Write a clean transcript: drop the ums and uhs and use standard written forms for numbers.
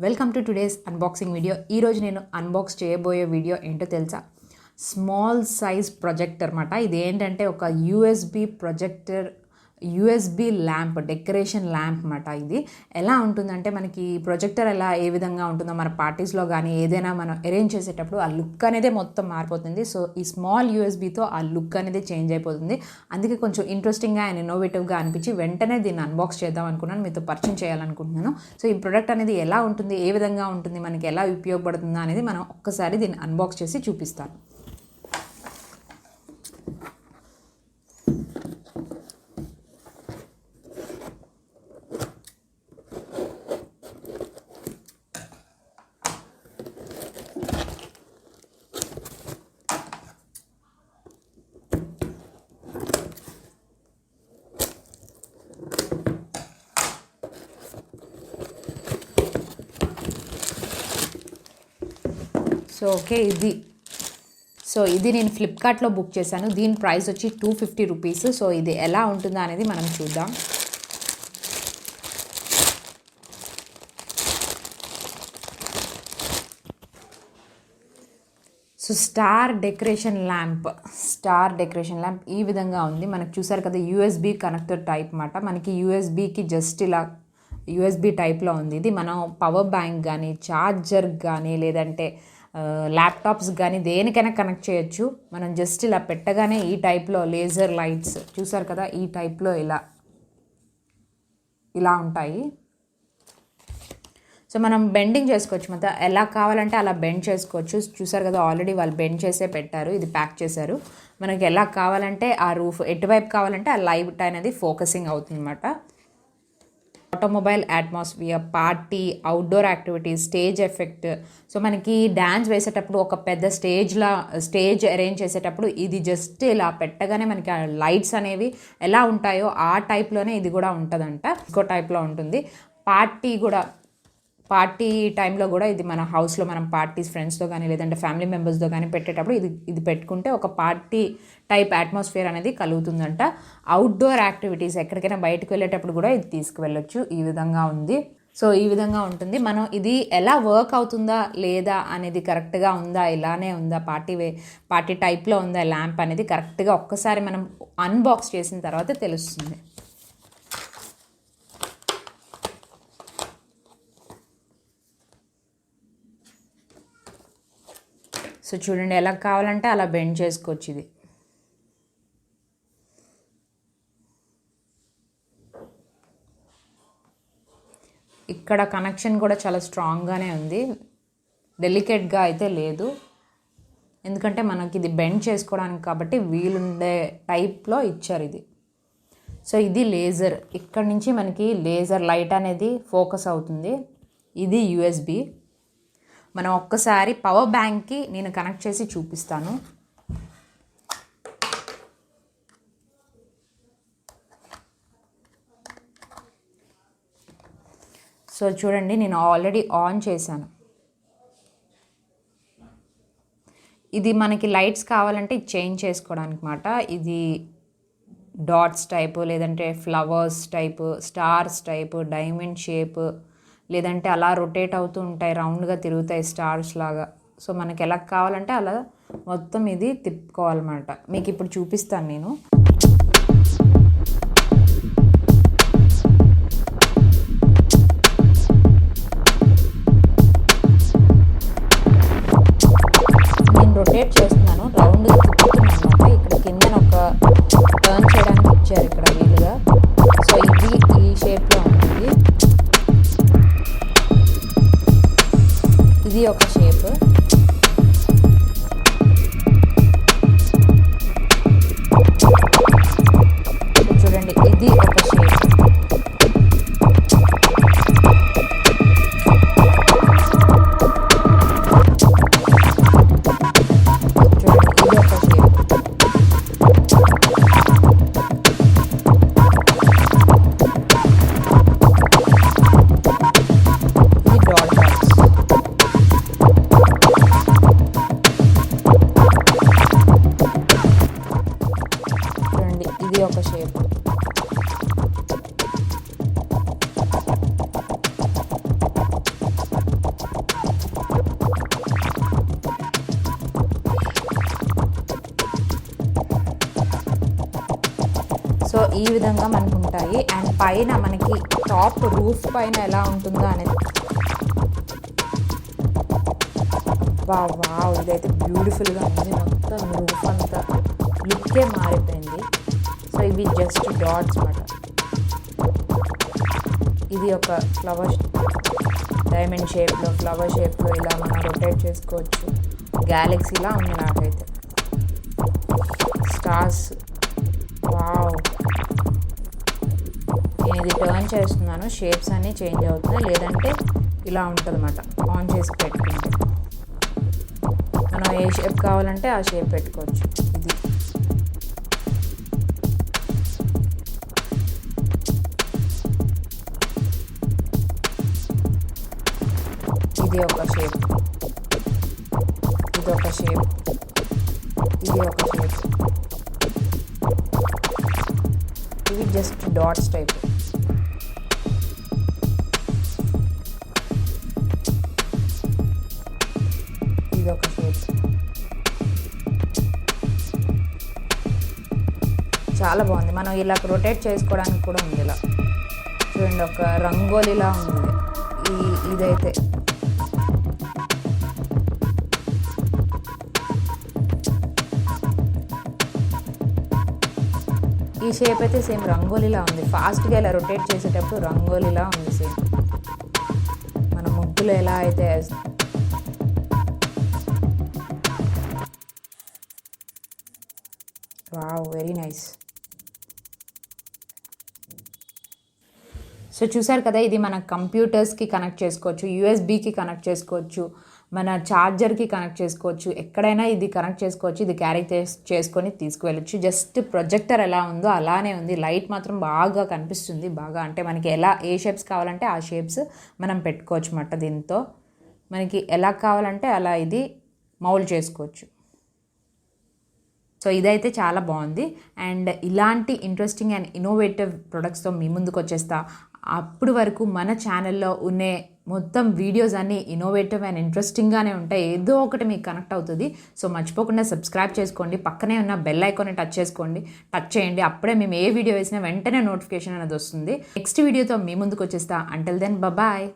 Welcome to today's unboxing video. ఈరోజు నేను unbox చేయబోయే వీడియో ఏంటో తెలుసా? స్మాల్ సైజ్ ప్రొజెక్టర్ అన్నమాట. ఇది ఏంటంటే ఒక USB projector, USB lamp, decoration lamp అన్నమాట. ఇది ఎలా ఉంటుందంటే మనకి ప్రొజెక్టర్ ఎలా ఏ విధంగా ఉంటుందో మన పార్టీస్లో కానీ ఏదైనా మనం అరేంజ్ చేసేటప్పుడు ఆ లుక్ అనేది మొత్తం మారిపోతుంది. సో ఈ స్మాల్ యూఎస్బితో ఆ లుక్ అనేది చేంజ్ అయిపోతుంది. అందుకే కొంచెం ఇంట్రెస్టింగ్గా అండ్ ఇన్నోవేటివ్గా అనిపించి వెంటనే దీన్ని అన్బాక్స్ చేద్దాం అనుకున్నాను, మీతో పరిచయం చేయాలనుకుంటున్నాను. సో ఈ ప్రొడక్ట్ అనేది ఎలా ఉంటుంది, ఏ విధంగా ఉంటుంది, మనకి ఎలా ఉపయోగపడుతుందో అనేది మనం ఒక్కసారి దీన్ని అన్బాక్స్ చేసి చూపిస్తాను. సో ఇది నేను ఫ్లిప్కార్ట్లో బుక్ చేశాను. దీని ప్రైస్ వచ్చి 250 రూపీస్. సో ఇది ఎలా ఉంటుందో అనేది మనం చూద్దాం. సో స్టార్ డెకరేషన్ ల్యాంప్ ఈ విధంగా ఉంది. మనకు చూసారు కదా, యూఎస్బి కనెక్టర్ టైప్ అన్నమాట. మనకి యూఎస్బికి జస్ట్ ఇలా యూఎస్బి టైప్లో ఉంది. ఇది మనం పవర్ బ్యాంక్ కానీ, ఛార్జర్ కానీ, లేదంటే ల్యాప్టాప్స్ కానీ దేనికైనా కనెక్ట్ చేయొచ్చు. మనం జస్ట్ ఇలా పెట్టగానే ఈ టైప్లో లేజర్ లైట్స్ చూసారు కదా, ఈ టైప్లో ఇలా ఉంటాయి. సో మనం బెండింగ్ చేసుకోవచ్చు, మొత్తం ఎలా కావాలంటే అలా బెండ్ చేసుకోవచ్చు. చూసారు కదా, ఆల్రెడీ వాళ్ళు బెండ్ చేసే పెట్టారు, ఇది ప్యాక్ చేశారు. మనకి ఎలా కావాలంటే ఆ రూఫ్ ఎటువైపు కావాలంటే ఆ లైట్ అనేది ఫోకసింగ్ అవుతుంది అన్నమాట. Automobile atmosphere, party, outdoor activities, stage effect. So మనకి డ్యాన్స్ వేసేటప్పుడు ఒక పెద్ద స్టేజ్ అరేంజ్ చేసేటప్పుడు ఇది జస్ట్ ఇలా పెట్టగానే మనకి ఆ లైట్స్ అనేవి ఎలా ఉంటాయో ఆ టైప్లోనే ఇది కూడా ఉంటుందంట. ఇంకో టైప్లో ఉంటుంది. పార్టీ టైంలో కూడా ఇది మన హౌస్లో మనం పార్టీస్ ఫ్రెండ్స్తో కానీ లేదంటే ఫ్యామిలీ మెంబర్స్తో కానీ పెట్టేటప్పుడు ఇది పెట్టుకుంటే ఒక పార్టీ టైప్ అట్మాస్ఫియర్ అనేది కలుగుతుందంట. అవుట్డోర్ యాక్టివిటీస్, ఎక్కడికైనా బయటకు వెళ్ళేటప్పుడు కూడా ఇది తీసుకువెళ్ళొచ్చు. ఈ విధంగా ఉంది. సో ఈ విధంగా ఉంటుంది. మనం ఇది ఎలా వర్క్ అవుతుందా లేదా అనేది, కరెక్ట్గా ఉందా, ఇలానే ఉందా, పార్టీ టైప్లో ఉందా ల్యాంప్ అనేది కరెక్ట్గా ఒక్కసారి మనం అన్బాక్స్ చేసిన తర్వాత తెలుస్తుంది. సో చూడండి, ఎలా కావాలంటే అలా బెండ్ చేసుకోవచ్చు. ఇది ఇక్కడ కనెక్షన్ కూడా చాలా స్ట్రాంగ్గానే ఉంది, డెలికేట్గా అయితే లేదు. ఎందుకంటే మనకి ఇది బెండ్ చేసుకోవడానికి కాబట్టి వీలుండే టైప్లో ఇచ్చారు ఇది. సో ఇది లేజర్, ఇక్కడ నుంచి మనకి లేజర్ లైట్ అనేది ఫోకస్ అవుతుంది. ఇది యూఎస్బి. మనం ఒక్కసారి పవర్ బ్యాంక్కి నేను కనెక్ట్ చేసి చూపిస్తాను. సో చూడండి, నేను ఆల్రెడీ ఆన్ చేశాను. ఇది మనకి లైట్స్ కావాలంటే ఇది చేంజ్ చేసుకోవడానికి మాట. ఇది డాట్స్ టైపు, లేదంటే flowers type, stars type, diamond shape, లేదంటే అలా రొటేట్ అవుతూ ఉంటాయి, రౌండ్గా తిరుగుతాయి స్టార్స్ లాగా. సో మనకి ఎలా కావాలంటే అలా మొత్తం ఇది తిప్పుకోవాలన్నమాట. మీకు ఇప్పుడు చూపిస్తాను నేను. రొటేట్ చేస్తున్నాను, రౌండ్గా తిప్పుతున్నాను అనమాట. ఇక్కడ కింద ఒక టర్న్ చేయడానికి ఇచ్చారు ఇక్కడ వీలుగా. సో ఇది ఈ షేప్లో ఉంటుంది. ఇది ఒక షేప్. సో ఈ విధంగా మనకు ఉంటాయి. అండ్ పైన మనకి టాప్ రూఫ్ పైన ఎలా ఉంటుందో అనేది వావ్, ఇదైతే బ్యూటిఫుల్గా ఉంది. మొత్తం రూఫ్ అంతా లుక్కే మారిపోయింది. సో ఇవి జస్ట్ డాట్స్ అన్నమాట. ఇది ఒక ఫ్లవర్ డైమండ్ షేప్లో, ఫ్లవర్ షేప్లో ఇలా మనం రొటేట్ చేసుకోవచ్చు. గ్యాలక్సీలా ఉంది నాకైతే. Stars, wow. నేను ఇది టర్న్ చేస్తున్నాను, షేప్స్ అన్నీ చేంజ్ అవుతున్నాయి. లేదంటే ఇలా ఉంటుంది అన్నమాట. ఆన్ చేసి పెట్టుకుంటే మనం ఏ షేప్ కావాలంటే ఆ షేప్ పెట్టుకోవచ్చు. ఇది ఒక షేప్, ఇది ఒక షేప్, ఇది ఒక షేప్. ఇవి జస్ట్ డాట్స్ టైప్. ఇది ఒక షేప్. చాలా బాగుంది. మనం ఇలా రొటేట్ చేసుకోవడానికి కూడా ఉంది. ఇలా చూడండి, ఒక రంగోలీలా ఉంది. ఇదైతే ఈ షేప్ అయితే సేమ్ రంగోలీలా ఉంది. ఫాస్ట్గా ఇలా రొటేట్ చేసేటప్పుడు రంగోలీలా ఉంది. సేమ్ మన ముగ్గులు ఎలా అయితే వావ్, వెరీ నైస్. సో చూసారు కదా, ఇది మన కంప్యూటర్స్కి కనెక్ట్ చేసుకోవచ్చు, యూఎస్బీకి కనెక్ట్ చేసుకోవచ్చు, మన ఛార్జర్కి కనెక్ట్ చేసుకోవచ్చు. ఎక్కడైనా ఇది కనెక్ట్ చేసుకోవచ్చు. ఇది క్యారీ చేసుకొని తీసుకువెళ్ళచ్చు. జస్ట్ ప్రొజెక్టర్ ఎలా ఉందో అలానే ఉంది. లైట్ మాత్రం బాగా కనిపిస్తుంది. బాగా అంటే మనకి ఎలా ఏ షేప్స్ కావాలంటే ఆ షేప్స్ మనం పెట్టుకోవచ్చు అన్నమాట. దీంతో మనకి ఎలా కావాలంటే అలా ఇది మౌల్డ్ చేసుకోవచ్చు. సో ఇదైతే చాలా బాగుంది. అండ్ ఇలాంటి ఇంట్రెస్టింగ్ అండ్ ఇన్నోవేటివ్ ప్రొడక్ట్స్తో మీ ముందుకు వచ్చేస్తా. అప్పుడు వరకు మన ఛానల్లో ఉండే మొత్తం వీడియోస్ అన్నీ ఇన్నోవేటివ్ అండ్ ఇంట్రెస్టింగ్గానే ఉంటాయి. ఏదో ఒకటి మీకు కనెక్ట్ అవుతుంది. సో మర్చిపోకుండా సబ్స్క్రైబ్ చేసుకోండి. పక్కనే ఉన్న బెల్ ఐకాన్ని టచ్ చేయండి. అప్పుడే మేము ఏ వీడియో వేసినా వెంటనే నోటిఫికేషన్ అనేది వస్తుంది. నెక్స్ట్ వీడియోతో మీ ముందుకు వచ్చేస్తా. Until then bye.